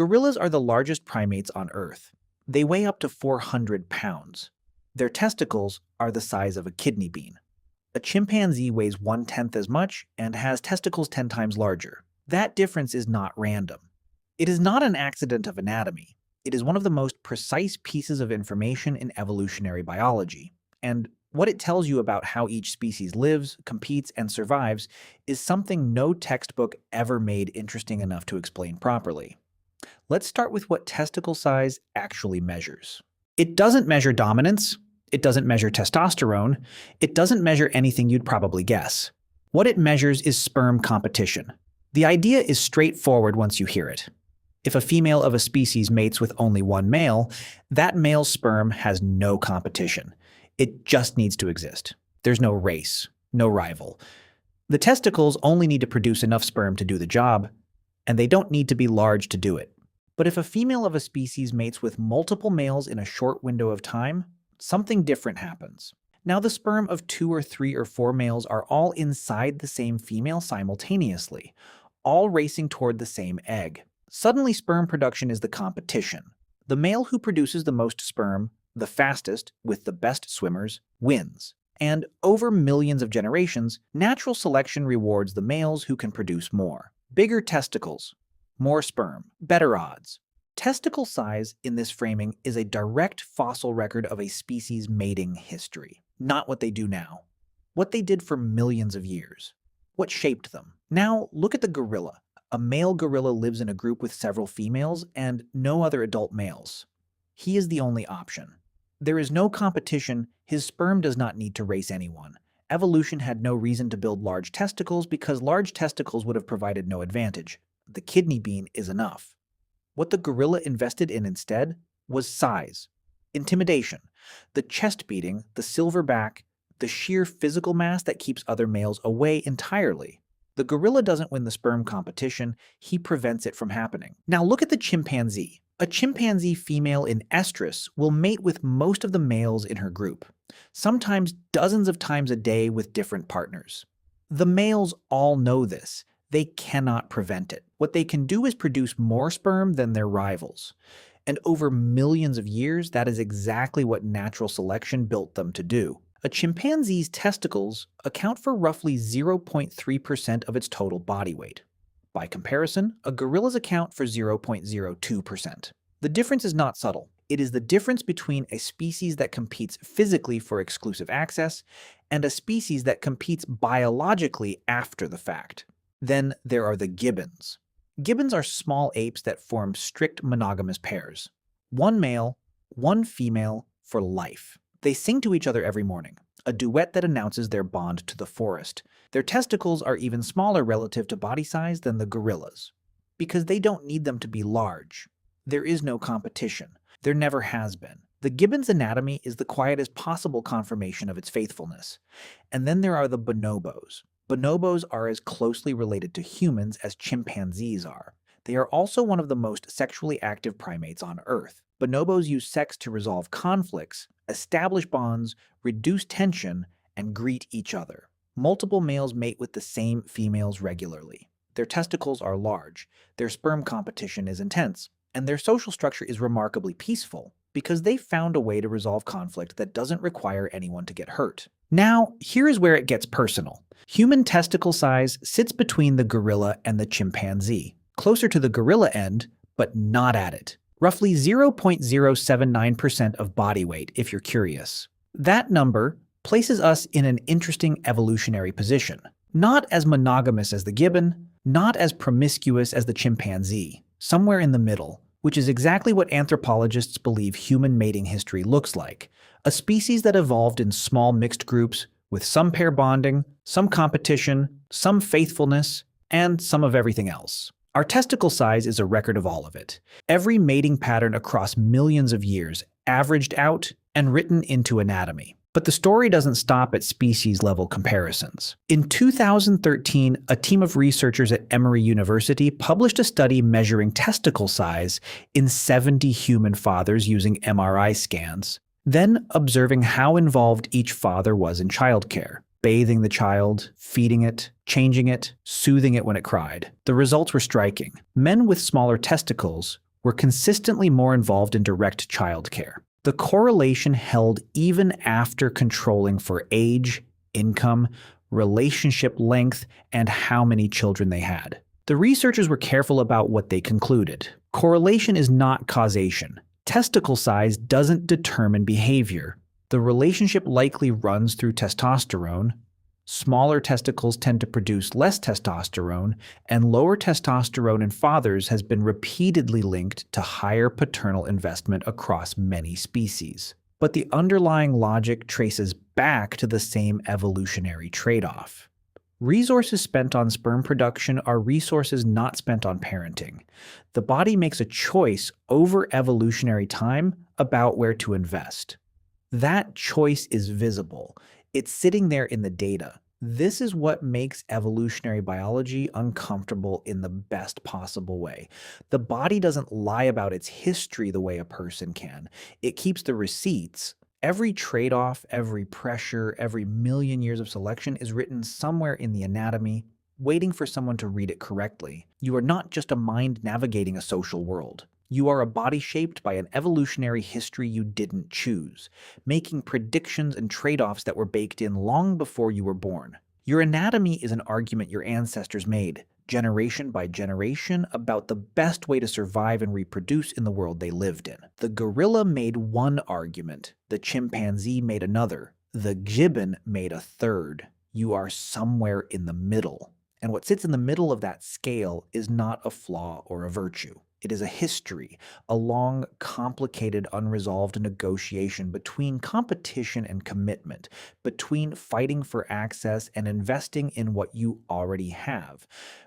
Gorillas are the largest primates on Earth. They weigh up to 400 pounds. Their testicles are the size of a kidney bean. A chimpanzee weighs 1/10 as much and has testicles 10 times larger. That difference is not random. It is not an accident of anatomy. It is one of the most precise pieces of information in evolutionary biology. And what it tells you about how each species lives, competes, and survives is something no textbook ever made interesting enough to explain properly. Let's start with what testicle size actually measures. It doesn't measure dominance, it doesn't measure testosterone, it doesn't measure anything you'd probably guess. What it measures is sperm competition. The idea is straightforward once you hear it. If a female of a species mates with only one male, that male's sperm has no competition. It just needs to exist. There's no race, no rival. The testicles only need to produce enough sperm to do the job, and they don't need to be large to do it. But if a female of a species mates with multiple males in a short window of time, something different happens. Now the sperm of 2 or 3 or 4 males are all inside the same female simultaneously, all racing toward the same egg. Suddenly sperm production is the competition. The male who produces the most sperm, the fastest, with the best swimmers, wins. And over millions of generations, natural selection rewards the males who can produce more. Bigger testicles, more sperm, better odds. Testicle size in this framing is a direct fossil record of a species' mating history, not what they do now. What they did for millions of years. What shaped them. Now look at the gorilla. A male gorilla lives in a group with several females and no other adult males. He is the only option. There is no competition, his sperm does not need to race anyone. Evolution had no reason to build large testicles because large testicles would have provided no advantage. The kidney bean is enough. What the gorilla invested in instead was size, intimidation, the chest beating, the silver back, the sheer physical mass that keeps other males away entirely. The gorilla doesn't win the sperm competition, he prevents it from happening. Now look at the chimpanzee. A chimpanzee female in estrus will mate with most of the males in her group, sometimes dozens of times a day with different partners. The males all know this. They cannot prevent it. What they can do is produce more sperm than their rivals. And over millions of years, that is exactly what natural selection built them to do. A chimpanzee's testicles account for roughly 0.3% of its total body weight. By comparison, a gorilla's account for 0.02%. The difference is not subtle. It is the difference between a species that competes physically for exclusive access and a species that competes biologically after the fact. Then there are the gibbons. Gibbons are small apes that form strict monogamous pairs. One male, one female for life. They sing to each other every morning, a duet that announces their bond to the forest. Their testicles are even smaller relative to body size than the gorillas, because they don't need them to be large. There is no competition. There never has been. The gibbon's anatomy is the quietest possible confirmation of its faithfulness. And then there are the bonobos. Bonobos are as closely related to humans as chimpanzees are. They are also one of the most sexually active primates on Earth. Bonobos use sex to resolve conflicts, establish bonds, reduce tension, and greet each other. Multiple males mate with the same females regularly. Their testicles are large, their sperm competition is intense, and their social structure is remarkably peaceful because they've found a way to resolve conflict that doesn't require anyone to get hurt. Now, here is where it gets personal. Human testicle size sits between the gorilla and the chimpanzee, closer to the gorilla end, but not at it. Roughly 0.079% of body weight, if you're curious. That number places us in an interesting evolutionary position. Not as monogamous as the gibbon, not as promiscuous as the chimpanzee, somewhere in the middle, which is exactly what anthropologists believe human mating history looks like. A species that evolved in small mixed groups with some pair bonding, some competition, some faithfulness, and some of everything else. Our testicle size is a record of all of it. Every mating pattern across millions of years, averaged out and written into anatomy. But the story doesn't stop at species-level comparisons. In 2013, a team of researchers at Emory University published a study measuring testicle size in 70 human fathers using MRI scans, then observing how involved each father was in childcare. Bathing the child, feeding it, changing it, soothing it when it cried. The results were striking. Men with smaller testicles were consistently more involved in direct childcare. The correlation held even after controlling for age, income, relationship length, and how many children they had. The researchers were careful about what they concluded. Correlation is not causation. Testicle size doesn't determine behavior. The relationship likely runs through testosterone. Smaller testicles tend to produce less testosterone, and lower testosterone in fathers has been repeatedly linked to higher paternal investment across many species. But the underlying logic traces back to the same evolutionary trade-off. Resources spent on sperm production are resources not spent on parenting. The body makes a choice over evolutionary time about where to invest. That choice is visible. It's sitting there in the data. This is what makes evolutionary biology uncomfortable in the best possible way. The body doesn't lie about its history the way a person can. It keeps the receipts. Every trade-off, every pressure, every million years of selection is written somewhere in the anatomy, waiting for someone to read it correctly. You are not just a mind navigating a social world. You are a body shaped by an evolutionary history you didn't choose, making predictions and trade-offs that were baked in long before you were born. Your anatomy is an argument your ancestors made, generation by generation, about the best way to survive and reproduce in the world they lived in. The gorilla made one argument, the chimpanzee made another, the gibbon made a third. You are somewhere in the middle. And what sits in the middle of that scale is not a flaw or a virtue. It is a history, a long, complicated, unresolved negotiation between competition and commitment, between fighting for access and investing in what you already have.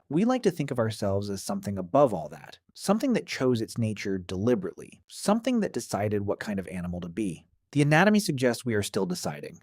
We like to think of ourselves as something above all that, something that chose its nature deliberately, something that decided what kind of animal to be. The anatomy suggests we are still deciding.